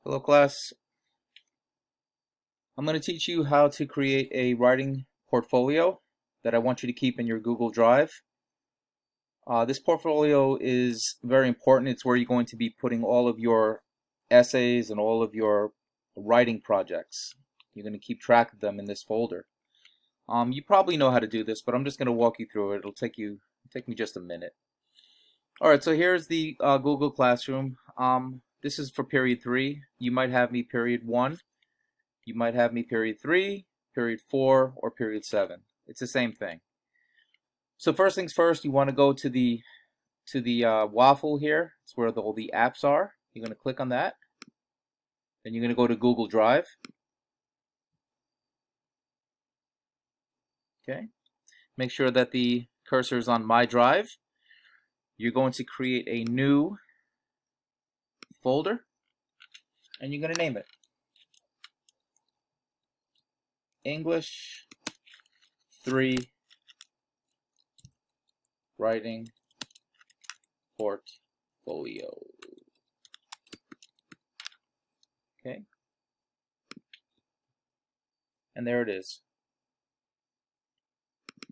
Hello class, I'm going to teach you how to create a writing portfolio that I want you to keep in your Google Drive. This portfolio is very important. It's where you're going to be putting all of your essays and all of your writing projects. You're going to keep track of them in this folder. You probably know how to do this, but I'm just going to walk you through it. It'll take me just a minute. Alright, so here's the Google Classroom. This is for period 3. You might have me period 1. You might have me period 3, period 4, or period 7. It's the same thing. So first things first, you want to go to the waffle here. It's where all the apps are. You're going to click on that. Then you're going to go to Google Drive. Okay. Make sure that the cursor is on My Drive. You're going to create a new folder, and you're going to name it English 3 Writing Portfolio. Okay. And there it is.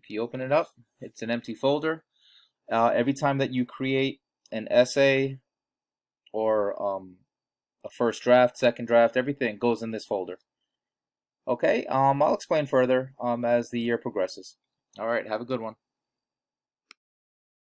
If you open it up, it's an empty folder. Every time that you create an essay or a first draft, second draft, everything goes in this folder. Okay, I'll explain further as the year progresses. All right, have a good one.